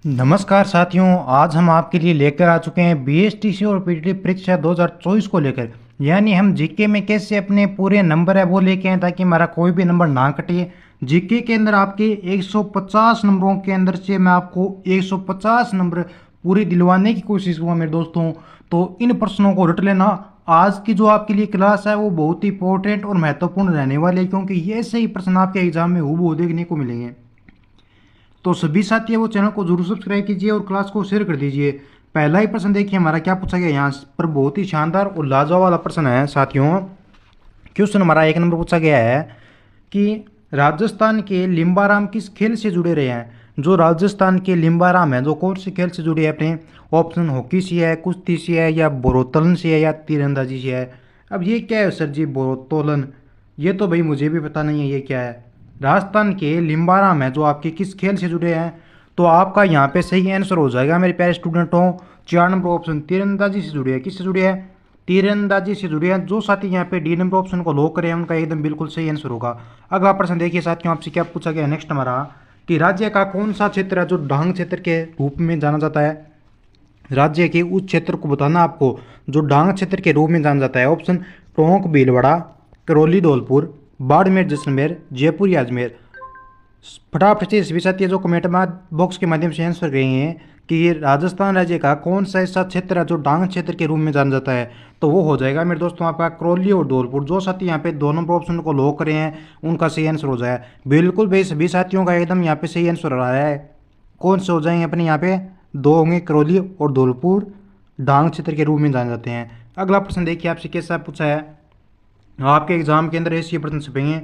नमस्कार साथियों, आज हम आपके लिए लेकर आ चुके हैं बीएसटीसी और पीटीटी परीक्षा 2024 को लेकर। यानी हम जीके में कैसे अपने पूरे नंबर है वो लेके आए ताकि हमारा कोई भी नंबर ना कटे। जीके के अंदर आपके 150 नंबरों के अंदर से मैं आपको 150 नंबर पूरी दिलवाने की कोशिश करूँगा मेरे दोस्तों। तो इन प्रश्नों को रट लेना। आज की जो आपके लिए क्लास है वो बहुत ही इंपॉर्टेंट और महत्वपूर्ण रहने वाली है, क्योंकि ये सही प्रश्न आपके एग्जाम में हूबहू देखने को मिलेंगे। तो सभी साथी वो चैनल को जरूर सब्सक्राइब कीजिए और क्लास को शेयर कर दीजिए। पहला ही प्रश्न देखिए हमारा क्या पूछा गया यहाँ पर, बहुत ही शानदार और लाजवाब वाला प्रश्न है साथियों। क्वेश्चन हमारा 1 नंबर पूछा गया है कि राजस्थान के लिम्बाराम किस खेल से जुड़े रहे हैं। जो राजस्थान के लिम्बाराम है जो कौन से खेल से जुड़े हैं अपने, ऑप्शन हॉकी से है, कुश्ती से है, या बोरोत्तोलन से है, या तीरंदाजी से है। अब ये क्या है सर जी बोरोत्तोलन, ये तो भाई मुझे भी पता नहीं है ये क्या है। राजस्थान के लिम्बाराम है जो आपके किस खेल से जुड़े हैं, तो आपका यहाँ पे सही आंसर हो जाएगा मेरे प्यारे स्टूडेंटों 4 नंबर ऑप्शन तीरंदाजी से जुड़े हैं। किससे जुड़े हैं? तीरंदाजी से जुड़े हैं। जो साथी यहाँ पे डी नंबर ऑप्शन को लॉक करें उनका एकदम बिल्कुल सही आंसर होगा। अगला प्रश्न देखिए साथियों, आपसे क्या पूछा गया नेक्स्ट हमारा, कि राज्य का कौन सा क्षेत्र है जो डांग क्षेत्र के रूप में जाना जाता है। राज्य के उस क्षेत्र को बताना आपको जो डांग क्षेत्र के रूप में जाना जाता है। ऑप्शन टोंक भीलवाड़ा, करौली धौलपुर, बाड़मेर जैसलमेर, जयपुर या अजमेर। फटाफट से सभी साथी जो कमेंट बॉक्स के माध्यम से आंसर करेंगे हैं कि ये राजस्थान राज्य का कौन सा ऐसा क्षेत्र है जो डांग क्षेत्र के रूप में जाना जाता है, तो वो हो जाएगा मेरे दोस्तों आपका करौली और धौलपुर। जो साथी यहाँ पे 2 नंबर ऑप्शन को लॉक करे हैं उनका सही आंसर हो जाए। बिल्कुल भाई सभी साथियों का एकदम यहाँ पे सही आंसर आ रहा है। कौन से हो जाएंगे अपने यहाँ पे, 2 होंगे, करौली और धौलपुर डांग क्षेत्र के रूप में जाने जाते हैं। अगला प्रश्न देखिए आपसे कैसा पूछा है। आपके एग्जाम के अंदर ऐसे प्रश्न छपेंगे,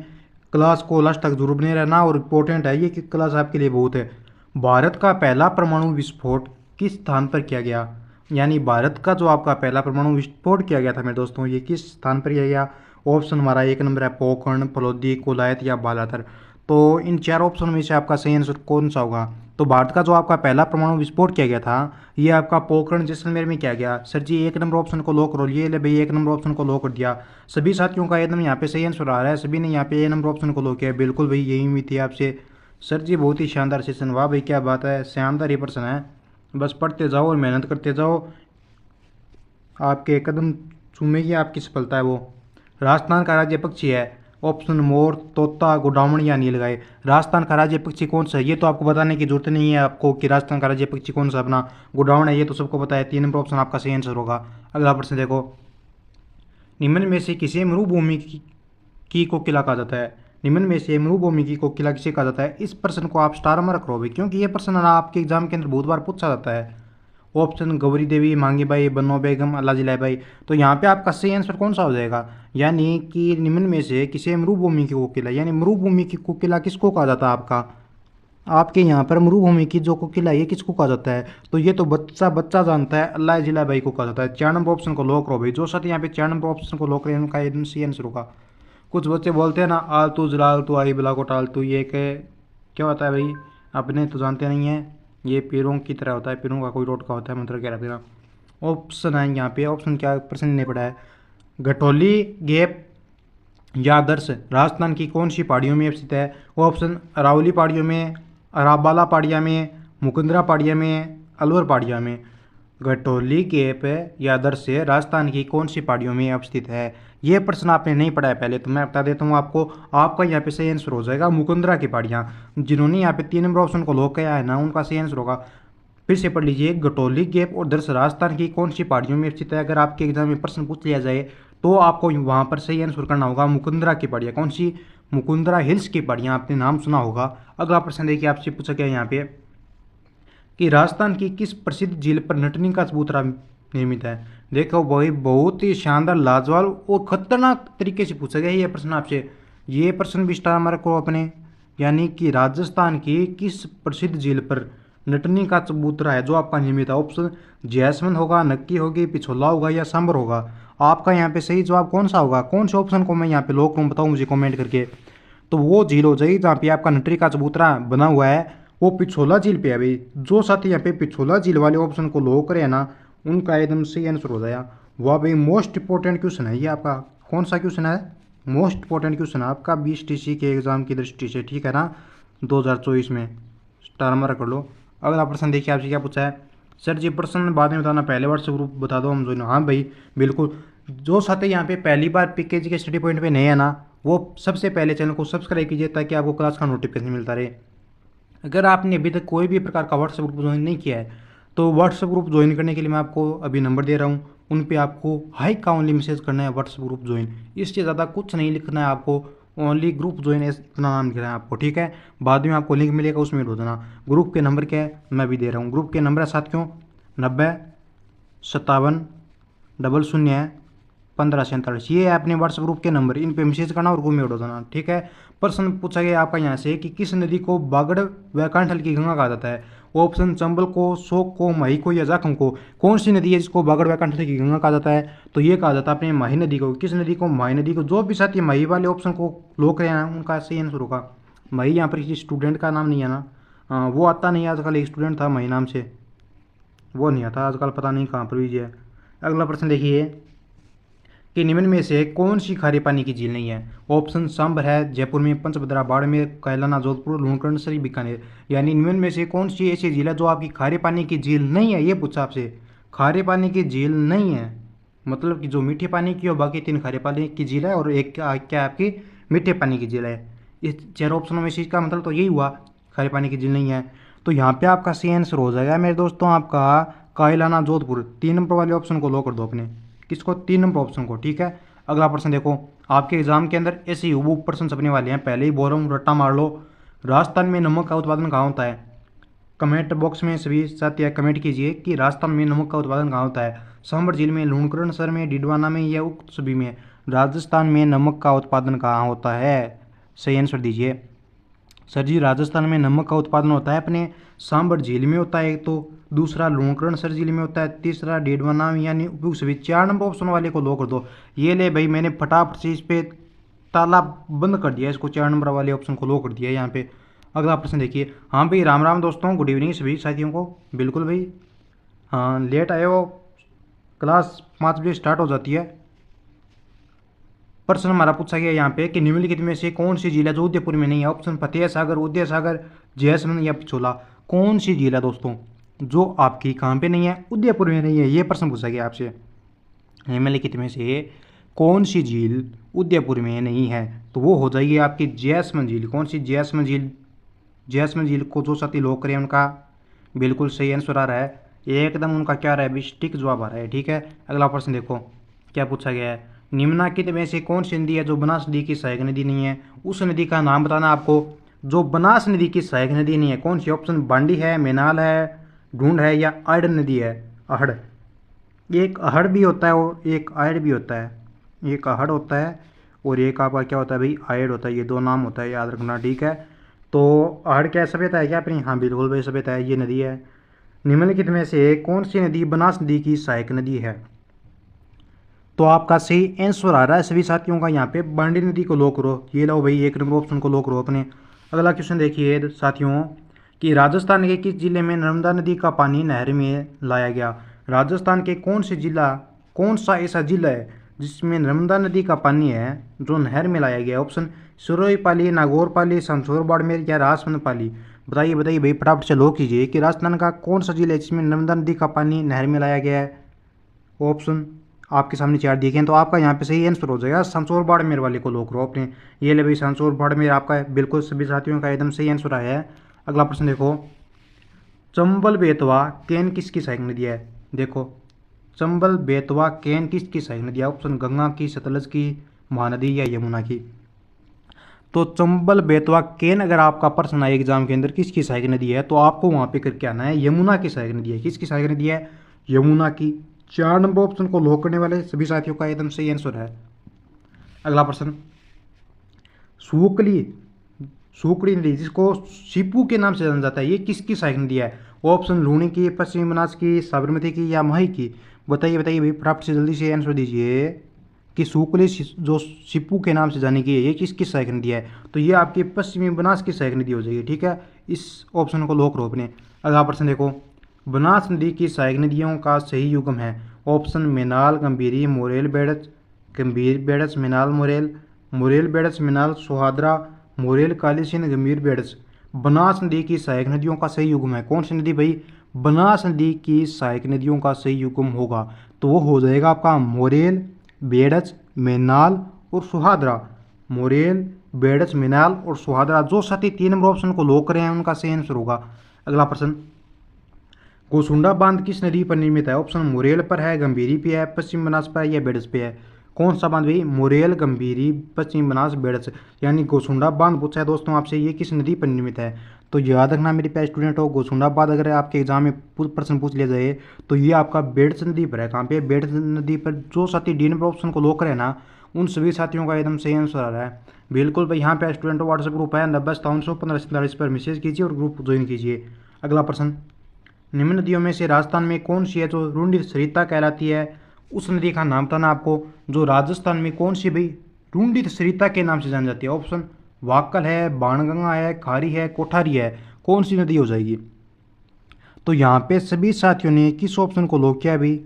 क्लास को लास्ट तक जरूर बने रहना और इम्पोर्टेंट है ये कि क्लास आपके लिए बहुत है। भारत का पहला परमाणु विस्फोट किस स्थान पर किया गया। यानी भारत का जो आपका पहला परमाणु विस्फोट किया गया था मेरे दोस्तों, ये किस स्थान पर किया गया। ऑप्शन हमारा 1 नंबर है पोखरण, फलोदी, कोलायत या बालातर। तो इन 4 ऑप्शन में से आपका सही आंसर कौन सा होगा। तो भारत का जो आपका पहला परमाणु विस्फोट किया गया था ये आपका पोखरण जैसलमेर में किया गया। सर जी 1 नंबर ऑप्शन को लॉक करो, ये ले भाई 1 नंबर ऑप्शन को लॉक कर दिया। सभी साथियों का एकदम यहाँ पे सही आंसर आ रहा है, सभी ने यहाँ पे 1 नंबर ऑप्शन को लॉक किया। बिल्कुल भाई यही उम्मीद थी आपसे। सर जी बहुत ही शानदार सेशन, वाह भाई क्या बात है, शानदार ये प्रश्न है। बस पढ़ते जाओ और मेहनत करते जाओ, आपके कदम चूमेगी आपकी सफलता है वो। राजस्थान का राज्य पक्षी है। ऑप्शन मोर, तोता, गुडामण या नीलगाय। राजस्थान का राज्य पक्षी कौन सा है ये तो आपको बताने की जरूरत नहीं है आपको कि राजस्थान का राज्य पक्षी कौन सा अपना गुडामण है, ये तो सबको पता है। 3 नंबर ऑप्शन आपका सही आंसर होगा। अगला प्रश्न देखो, निम्न में से किसे मरुभूमि की कोकिला कहा जाता है। निम्न में से मरुभूमि की कोकिला किसे कहा जाता है। इस प्रश्न को आप स्टार में रख लो भाई, क्योंकि ये प्रश्न आपके एग्जाम के अंदर बहुत बार पूछा जाता है। ऑप्शन गौरी देवी, मांगी बाई, बन्नो बेगम, अल्लाजी बाई। तो यहाँ पे आपका सही आंसर कौन सा हो जाएगा। यानी कि निम्न में से किसे मरुभूमि की कोकिला, यानी मरुभूमि की कोकिला किसको कहा जाता है आपका, आपके यहाँ पर मरुभूमि की जो कोकिला ये किसको कहा जाता है। तो ये तो बच्चा बच्चा जानता है, अल्लाह जिला भाई को कहा जाता है। 4 नंबर ऑप्शन को लॉक करो भाई। जो साथ यहाँ पे 4 नंबर ऑप्शन को लॉक करें उनका एकदम सही आंसर होगा। कुछ बच्चे बोलते हैं ना आलतू जलालतू आई बिला को टालतू, ये क्या होता है भाई, अपने तो जानते नहीं है। ये पेड़ों की तरह होता है, पेड़ों का कोई टोटका होता है, मतलब कह रहा है। ऑप्शन है यहाँ पे, ऑप्शन क्या प्रश्न नहीं पड़ा है। घटोली गैप या दर्श राजस्थान की कौन सी पहाड़ियों में स्थित है। ऑप्शन अरावली पहाड़ियों में, अराबाला पहाड़िया में, मुकुंदरा पहाड़िया में, अलवर पहाड़िया में। घटोली गैप या दर्श राजस्थान की कौन सी पहाड़ियों में अवस्थित है। ये प्रश्न आपने नहीं पढ़ा है पहले, तो मैं बता देता हूँ आपको। आपका यहाँ पे सही आंसर हो जाएगा मुकुंदरा की पहाड़ियाँ। जिन्होंने यहाँ पे 3 नंबर ऑप्शन को लॉक किया है ना उनका सही आंसर होगा। फिर से पढ़ लीजिए, घटोली गैप और दर्श राजस्थान की कौन सी पहाड़ियों में स्थित है। अगर आपके एग्जाम में प्रश्न पूछ लिया जाए तो आपको वहाँ पर सही आंसर करना होगा मुकुंदरा की पहाड़ियाँ। कौन सी, मुकुंदरा हिल्स की पहाड़ियाँ, आपने नाम सुना होगा। अगला प्रश्न देखिए आपसे पूछा गया यहाँ पे कि राजस्थान की किस प्रसिद्ध झील पर नटनी का चबूतरा निर्मित है। देखो भाई बहुत ही शानदार, लाजवाब और खतरनाक तरीके से पूछा गया ये प्रश्न आपसे। ये प्रश्न भी स्टार मार्क करो अपने। यानी कि राजस्थान की किस प्रसिद्ध झील पर नटनी का चबूतरा है जो आपका निर्मित है। ऑप्शन जैसमंद होगा, नक्की होगी, पिछोला होगा या सांबर होगा। आपका यहाँ पे सही जवाब कौन सा होगा, कौन से ऑप्शन को मैं यहाँ पे लॉक करूँ बताओ मुझे कमेंट करके। तो वो झील हो जाएगी जहाँ पे आपका नटनी का चबूतरा बना हुआ है, वो पिछोला झील पे है भाई। जो साथी यहाँ पे पिछोला झील वाले ऑप्शन को लॉक करें ना उनका एकदम सही आंसर हो जाएगा। वाह भाई मोस्ट इंपॉर्टेंट क्वेश्चन है ये आपका। कौन सा क्वेश्चन है, मोस्ट इंपॉर्टेंट क्वेश्चन है आपका बीएसटीसी के एग्जाम की दृष्टि से, ठीक है ना, 2024 में। स्टार मार्क कर लो। अगला प्रश्न देखिए आपसे क्या पूछा है, सर जी प्रश्न बाद में बताना, पहले व्हाट्सएप ग्रुप बता दो हम ज्वाइन। हाँ भाई बिल्कुल, जो साथी यहाँ पे पहली बार पीकेजी के स्टडी पॉइंट पे नए है ना, वो सबसे पहले चैनल को सब्सक्राइब कीजिए ताकि आपको क्लास का नोटिफिकेशन मिलता रहे। अगर आपने अभी तक कोई भी प्रकार का व्हाट्सएप ग्रुप ज्वाइन नहीं किया है तो व्हाट्सएप ग्रुप ज्वाइन करने के लिए मैं आपको अभी नंबर दे रहा हूँ, उन पे आपको हाई का ओनली मैसेज करना है व्हाट्सएप ग्रुप ज्वाइन, इससे ज़्यादा कुछ नहीं लिखना है आपको, ओनली ग्रुप ज्वाइन इतना नाम लिखना है आपको, ठीक है। बाद में आपको लिंक मिलेगा उसमें ढूंढ देना। ग्रुप के नंबर क्या है मैं भी दे रहा हूँ, ग्रुप के नंबर है साथियों 90 57 00 1547, ये है अपने व्हाट्सएप ग्रुप के नंबर, इन पे मैसेज करना और ग्रुप में उठा देना, ठीक है। प्रश्न पूछा गया आपका यहाँ से कि किस नदी को बागड़ व कांठल की गंगा कहा जाता है। ऑप्शन चंबल को, शोक को, माही को या जाखम को। कौन सी नदी है जिसको बागड़ व कांठल की गंगा कहा जाता है, तो ये कहा जाता है अपने माही नदी को। किस नदी को, माही नदी को। जो भी साथी माही वाले ऑप्शन को लोग रहे हैं उनका सही आंसर होगा माही। यहाँ पर किसी स्टूडेंट का नाम नहीं है ना, वो आता नहीं, आजकल एक स्टूडेंट था माही नाम से, वो नहीं आता आजकल, पता नहीं कहाँ पर भी है। अगला प्रश्न देखिए कि निम्न में से कौन सी खारे पानी की झील नहीं है। ऑप्शन सांबर है, जयपुर में, पंचभद्रा, बाड़मेर, कैलाना, जोधपुर, लूणकरण, बीकानेर। यानी निम्न में से कौन सी ऐसी झील है जो आपकी खारे पानी की झील नहीं है, ये पूछा आपसे। खारे पानी की झील नहीं है मतलब कि जो मीठे पानी की हो, बाकी 3 खारे पानी की झील है और एक क्या आपकी मीठे पानी की झील है। इस 4 ऑप्शनों में से इसका मतलब तो यही हुआ, खारे पानी की झील नहीं है। तो यहाँ पे आपका सही आंसर हो जाएगा मेरे दोस्तों आपका कैलाना, जोधपुर। 3 नंबर वाले ऑप्शन को लो कर दो अपने, किसको, 3 नंबर ऑप्शन को, ठीक है। अगला प्रश्न देखो, आपके एग्जाम के अंदर ऐसे ही वो प्रश्न छपने वाले हैं, पहले ही बोल रहा हूँ रट्टा मार लो। राजस्थान में नमक का उत्पादन कहाँ होता है। कमेंट बॉक्स में सभी साथी कमेंट कीजिए कि राजस्थान में नमक का उत्पादन कहाँ होता है। सांबर झील में, लूणकरण सर में, डिडवाना में या उक्त सभी में। राजस्थान में नमक का उत्पादन कहाँ होता है, सही आंसर दीजिए। सर जी राजस्थान में नमक का उत्पादन होता है अपने सांबर झील में होता है एक तो, दूसरा लूणकरण सर झील में होता है, तीसरा डेडवाना में, यानी उपयुक्त सभी। 4 नंबर ऑप्शन वाले को लो कर दो। ये ले भाई मैंने फटाफट से इस पे ताला बंद कर दिया, इसको 4 नंबर वाले ऑप्शन को लो कर दिया यहाँ पे। अगला प्रश्न देखिए। हाँ भाई राम राम दोस्तों, गुड इवनिंग सभी साथियों को। बिल्कुल भाई, हाँ लेट आए हो, क्लास 5 बजे स्टार्ट हो जाती है। प्रश्न हमारा पूछा गया यहाँ पे कि निम्नलिखित में से कौन सी झील है जो उदयपुर में नहीं है। ऑप्शन फतेह सागर, उदय सागर, जैसमंद या पिछोला। कौन सी झील है दोस्तों जो आपकी कहाँ पे नहीं है, उदयपुर में नहीं है, ये प्रश्न पूछा गया आपसे। निम्नलिखित में से कौन सी झील उदयपुर में नहीं है, तो वो हो जाएगी आपकी जैसमंद झील। कौन सी, जैसमंद झील। जैसमंद झील को जो साथी लोग करें उनका बिल्कुल सही आंसर आ रहा है, एकदम उनका क्या आ रहा है भी स्टिक जवाब आ रहा है, ठीक है। अगला प्रश्न देखो क्या पूछा गया है। निम्नलिखित में से कौन सी नदी है जो बनास नदी की सहायक नदी नहीं है। उस नदी का नाम बताना आपको जो बनास नदी की सहायक नदी नहीं है। कौन सी, ऑप्शन बांडी है, मेनाल है, ढूंढ है या आयड नदी है। अहड़, एक अहड़ भी होता है और एक आयड भी होता है। एक अहड़ होता है और एक आपका क्या होता है भाई, आयड होता है। ये 2 नाम होता है, याद रखना, ठीक है। तो अहड़ क्या सभ्यता है क्या अपनी, हाँ बिल्कुल भाई सभ्यता है, ये नदी है। निम्नलिखित में से कौन सी नदी बनास नदी की सहायक नदी है, तो आपका सही आंसर आ रहा है सभी साथियों का यहाँ पे बांडी नदी को लो करो। ये लो भाई 1 नंबर ऑप्शन को लो करो अपने। अगला क्वेश्चन देखिए साथियों कि राजस्थान के किस जिले में नर्मदा नदी का पानी नहर में लाया गया। राजस्थान के कौन से जिला, कौन सा ऐसा जिला है जिसमें नर्मदा नदी का पानी है जो नहर में लाया गया। ऑप्शन सिरोही पाली, नागौर पाली, संसोर बाड़मेर या राजसमंद पाली। बताइए बताइए भाई फटाफट से लो कीजिए कि राजस्थान का कौन सा जिला है जिसमें नर्मदा नदी का पानी नहर में लाया गया है। ऑप्शन आपके सामने 4 दिखे हैं, तो आपका यहाँ पे सही आंसर हो जाएगा संसोर बाड़मेर वाले को लो करो अपने। ये ले भाई संसोर बाड़मेर आपका बिल्कुल सभी साथियों का एकदम सही आंसर आया है। अगला प्रश्न देखो, चंबल बेतवा केन किसकी सहायक नदी है। देखो चंबल बेतवा केन किसकी सहायक नदी है। ऑप्शन गंगा की, सतलज की, महानदी या यमुना की। तो चंबल बेतवा केन अगर आपका प्रश्न आए एग्जाम के अंदर किसकी सहायक नदी है, तो आपको वहाँ पे करके आना है यमुना की सहायक नदी है। किसकी सहायक नदी है, यमुना की। 4 नंबर ऑप्शन को लॉक करने वाले सभी साथियों का एकदम सही आंसर है। अगला प्रश्न, सूकली, सूकड़ी नदी जिसको सीपू के नाम से जाना जाता है, ये किसकी सहायक नदी है। ऑप्शन लूणी की, पश्चिमी बनास की, साबरमती की या माही की। बताइए बताइए भाई फटाफट से जल्दी से आंसर दीजिए कि सूकली जो सीपू के नाम से जाने की है ये किसकी सहायक नदी है, तो ये आपकी पश्चिमी बनास की सहायक नदी हो जाएगी, ठीक है। इस ऑप्शन को लॉक करो अपने। अगला प्रश्न देखो, बनास नदी की सहायक नदियों का सही युग्म है। ऑप्शन मेनाल, गंभीरी, मोरेल, बेड़च, गंभीर बेड़च, मेनाल, मोरेल, मोरेल बेड़च, मेनाल, सोहादरा, मोरेल, कालीसिंध, गंभीर बेड़च। बनास नदी की सहायक नदियों का सही युग्म है। कौन सी नदी भाई? बनास नदी की सहायक नदियों का सही युग्म होगा तो वो हो जाएगा आपका मोरेल, बेड़च, मेनाल और सुहादरा। मोरेल, बेड़च, मेनाल और सुहादरा, जो साथी 3 नंबर ऑप्शन को लॉक करें हैं उनका सही आंसर होगा। अगला प्रश्न, गोसुंडा बांध किस नदी पर निर्मित है? ऑप्शन मुरेल पर है, गंभीरी पे है, पश्चिम बनास पर है या बेड़स पे है? कौन सा बांध भाई? मुरेल, गंभीरी, पश्चिम बनास, बेड़स, यानी गोसुंडा बांध पूछा है दोस्तों आपसे, ये किस नदी पर निर्मित है? तो याद रखना मेरे प्यारे स्टूडेंट हो, गोसुंडा बांध अगर आपके एग्जाम में प्रश्न पूछ लिया जाए तो ये आपका बेड़स नदी पर है। कहाँ पे? बेड़स नदी पर। जो साथी डी नंबर ऑप्शन को लॉक करें ना उन सभी साथियों का एकदम सही आंसर आ रहा है। बिल्कुल भाई, यहाँ पे स्टूडेंट व्हाट्सएप ग्रुप है 90-57-15 पर मैसेज कीजिए और ग्रुप ज्वाइन कीजिए। अगला प्रश्न, निम्न नदियों में से राजस्थान में कौन सी है जो रुंडी सरिता कहलाती है? उस नदी का नाम बताना आपको जो राजस्थान में कौन सी भाई रुंडी सरिता के नाम से जानी जाती है। ऑप्शन वाकल है, बाणगंगा है, खारी है, कोठारी है। कौन सी नदी हो जाएगी? तो यहाँ पे सभी साथियों ने किस ऑप्शन को लॉक किया भाई?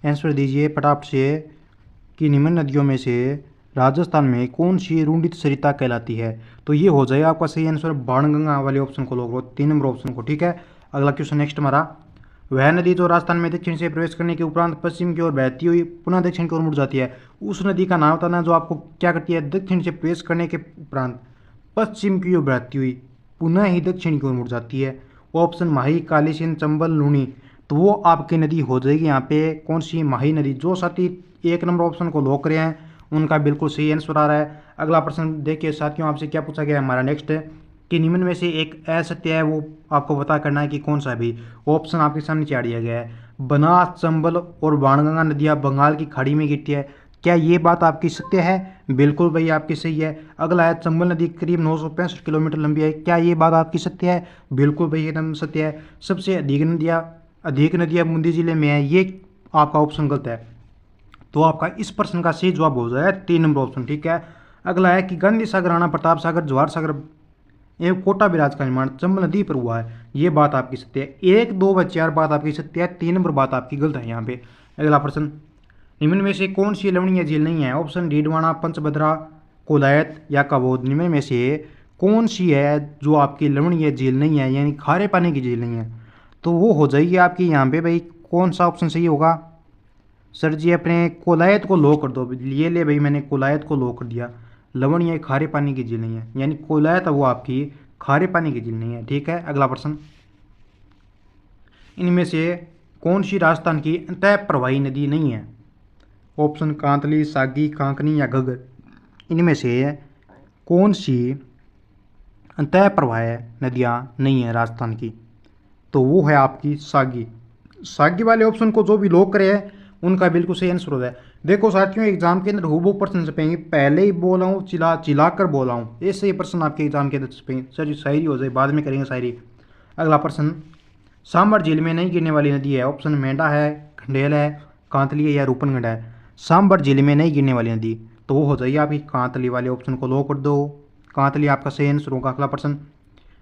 आंसर दीजिए फटाफट से कि निम्न नदियों में से राजस्थान में कौन सी रुंडित सरिता कहलाती है? तो ये हो जाएगा आपका सही आंसर बाणगंगा वाले ऑप्शन को लॉक करो, 3 नंबर ऑप्शन को। ठीक है, अगला क्वेश्चन नेक्स्ट हमारा, वह नदी जो राजस्थान में दक्षिण से प्रवेश करने के उपरांत पश्चिम की ओर बहती हुई पुनः दक्षिण की ओर मुड़ जाती है, उस नदी का नाम बताना जो आपको क्या करती है? दक्षिण से प्रवेश करने के उपरांत पश्चिम की ओर बहती हुई पुनः ही दक्षिण की ओर मुड़ जाती है। ऑप्शन माही, काली सिंध, चंबल, लूनी। तो वो आपकी नदी हो जाएगी यहाँ पे कौन सी? माही नदी। जो साथी 1 नंबर ऑप्शन को लॉक करे हैं उनका बिल्कुल सही आंसर आ रहा है। अगला प्रश्न देखिए साथियों, आपसे क्या पूछा गया है हमारा नेक्स्ट है कि निम्न में से एक असत्य है, वो आपको पता करना है कि कौन सा भी। ऑप्शन आपके सामने चार दिया गया है, बनास, चंबल और बाणगंगा नदियाँ बंगाल की खाड़ी में गिरती है। क्या ये बात आपकी सत्य है? बिल्कुल भाई आपकी सही है। अगला है, चंबल नदी करीब 965 किलोमीटर लंबी है। क्या ये बात आपकी सत्य है? बिल्कुल भाई एकदम सत्य है। सबसे अधिक नदियाँ बूंदी जिले में है, ये आपका ऑप्शन गलत है। तो आपका इस प्रश्न का सही जवाब हो जाएगा 3 नंबर ऑप्शन। ठीक है, अगला है कि गांधी सागर, राणा प्रताप सागर, जवाहर सागर एवं कोटा बैराज का निर्माण चंबल नदी पर हुआ है। ये बात आपकी सत्य है। 1, 2 व 4 बात आपकी सत्य है, 3 नंबर बात आपकी गलत है यहाँ पे। अगला प्रश्न, निम्न में से कौन सी लवणीय झील नहीं है? ऑप्शन डीडवाना, पंचभद्रा, कोलायत या कबोद। निम्न में से कौन सी है जो आपकी लवणीय झील नहीं है, यानी खारे पानी की झील नहीं है? तो वो हो जाएगी आपकी यहाँ पे भाई, कौन सा ऑप्शन सही होगा? सर जी अपने कोलायत को लो कर दो। ये ले भाई, मैंने कोलायत को लो कर दिया। लवणीय खारे पानी की झील नहीं है, यानी कोलायत वो आपकी खारे पानी की झील नहीं है। ठीक है, अगला प्रश्न, इनमें से कौन सी राजस्थान की अंतः प्रवाही नदी नहीं है? ऑप्शन कांतली, सागी, कांकनी या घग्गर। इनमें से कौन सी अंतः प्रवाह नदियाँ नहीं है राजस्थान की? तो वो है आपकी सागी। सागी वाले ऑप्शन को जो भी लोग करे हैं उनका बिल्कुल सही आंसर होता है। देखो साथियों, एग्जाम के अंदर हूबहू प्रश्न छपेंगे, पहले ही बोला हूँ चिल्ला चिल्ला कर बोला हूँ, ऐसे ही प्रश्न आपके एग्जाम के अंदर छपेंगे। सर जी शायरी हो जाए, बाद में करेंगे शायरी। अगला प्रश्न, सांबर झील में नहीं गिरने वाली नदी है। ऑप्शन मेंढा है, खंडेल है, कांतली है या रूपनगढ़ है। सांबर झील में नहीं गिरने वाली नदी तो वो हो जाइए आपकी कांतली वाले ऑप्शन को लो कर दो। कांतली आपका सही आंसर होगा। अगला प्रश्न,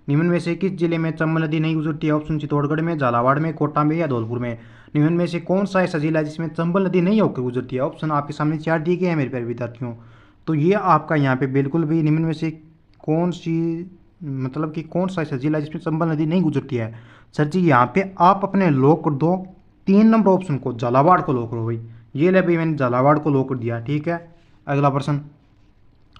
निम्न में से किस जिले में चंबल नदी नहीं गुजरती है? ऑप्शन चित्तौड़गढ़ में, झालावाड़ में, कोटा में या धौलपुर में। निम्न में से कौन सा ऐसा जिला है जिसमें चंबल नदी नहीं होकर गुजरती है? ऑप्शन आपके सामने 4 दिए गए हैं मेरे प्यारे विद्यार्थियों। तो ये आपका यहाँ पे बिल्कुल भी निम्न में से कौन सी, मतलब कि कौन सा ऐसा जिला है जिसमें चंबल नदी नहीं गुजरती है? सर जी यहाँ पे आप अपने लो कर दो 3 नंबर ऑप्शन को, झालावाड़ को लो करो भाई। ये ले भाई, मैंने झालावाड़ को लो कर दिया। ठीक है, अगला प्रश्न,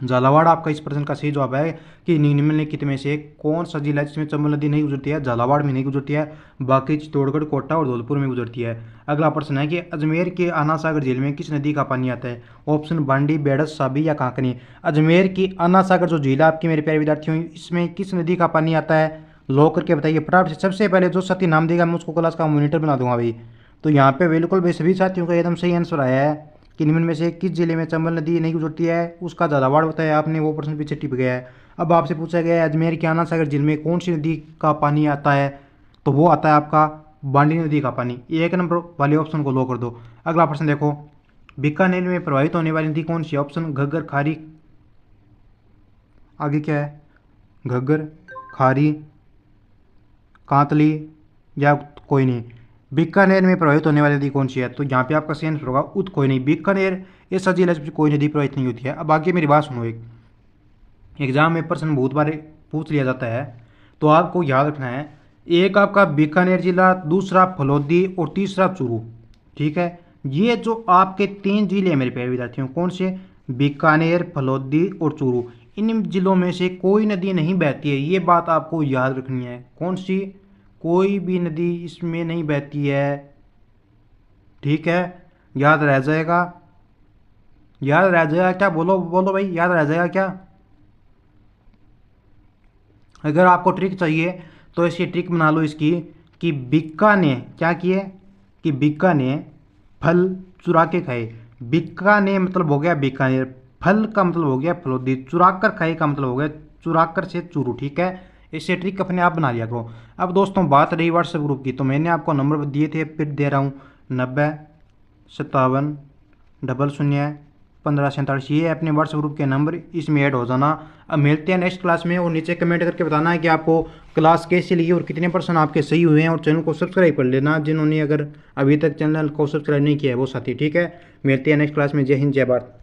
झालावाड़ आपका इस प्रश्न का सही जवाब है कि निम्नलिखित में से कौन सा जिला है जिसमें चंबल नदी नहीं गुजरती है? झालावाड़ में नहीं गुजरती है, बाकी चित्तौड़गढ़, कोटा और धौलपुर में गुजरती है। अगला प्रश्न है कि अजमेर के आना सागर झील में किस नदी का पानी आता है? ऑप्शन बांडी, बेड़स, साबी या कांकनी। अजमेर की आना सागर जो झील है आपकी मेरे प्यारे विद्यार्थियों, इसमें किस नदी का पानी आता है? लो करके बताइए फटाफट से। सबसे पहले जो साथी नाम देगा मैं उसको क्लास का मॉनिटर बना दूंगा भाई। तो यहाँ पे बिल्कुल भाई सभी साथियों का एकदम सही आंसर आया है कि निम्न में से किस जिले में चंबल नदी नहीं गुजरती है? उसका झालावाड़ बताया आपने, वो प्रश्न पीछे टिप गया है। अब आपसे पूछा गया है अजमेर के आना सागर झील में कौन सी नदी का पानी आता है? तो वो आता है आपका बांडी नदी का पानी। 1 नंबर वाले ऑप्शन को लो कर दो। अगला प्रश्न देखो, बीकानेर में प्रवाहित होने वाली नदी कौन सी है? ऑप्शन घग्गर, खारी, आगे क्या है? घग्गर, खारी, कांतली या कोई नहीं। बीकानेर में प्रवाहित होने वाली नदी कौन सी है? तो यहाँ पे आपका सही आंसर होगा कोई नहीं। बीकानेर ऐसा जिला जिसमें कोई नदी प्रवाहित नहीं होती है। अब आगे मेरी बात सुनो, एक एग्जाम में प्रश्न बहुत बार पूछ लिया जाता है तो आपको याद रखना है, एक आपका बीकानेर जिला, दूसरा फलोदी और तीसरा चूरू। ठीक है, ये जो आपके 3 जिले हैं मेरे प्यारे विद्यार्थियों, कौन से? बीकानेर, फलोदी और चूरू। इन जिलों में से कोई नदी नहीं बहती है, ये बात आपको याद रखनी है। कौन सी? कोई भी नदी इसमें नहीं बहती है। ठीक है, याद रह जाएगा, याद रह जाएगा क्या? बोलो बोलो भाई, याद रह जाएगा क्या? अगर आपको ट्रिक चाहिए तो ऐसी ट्रिक बना लो इसकी कि बिक्का ने क्या किए, कि बिक्का ने फल चुरा के खाए। बिक्का ने मतलब हो गया बीकानेर, फल का मतलब हो गया फलोदी, चुरा कर खाए का मतलब हो गया चुरा कर से चूरू। ठीक है, इससे ट्रिक अपने आप बना लिया करो। अब दोस्तों बात रही व्हाट्सएप ग्रुप की, तो मैंने आपको नंबर दिए थे, फिर दे रहा हूँ 9057001547। ये है अपने व्हाट्सएप ग्रुप के नंबर, इसमें ऐड हो जाना। अब मिलते हैं नेक्स्ट क्लास में, और नीचे कमेंट करके बताना है कि आपको क्लास कैसे लगी और कितने % आपके सही हुए हैं। और चैनल को सब्सक्राइब कर लेना जिन्होंने अगर अभी तक चैनल को सब्सक्राइब नहीं किया है वो साथी। ठीक है, मिलते हैं नेक्स्ट क्लास में। जय हिंद, जय भारत।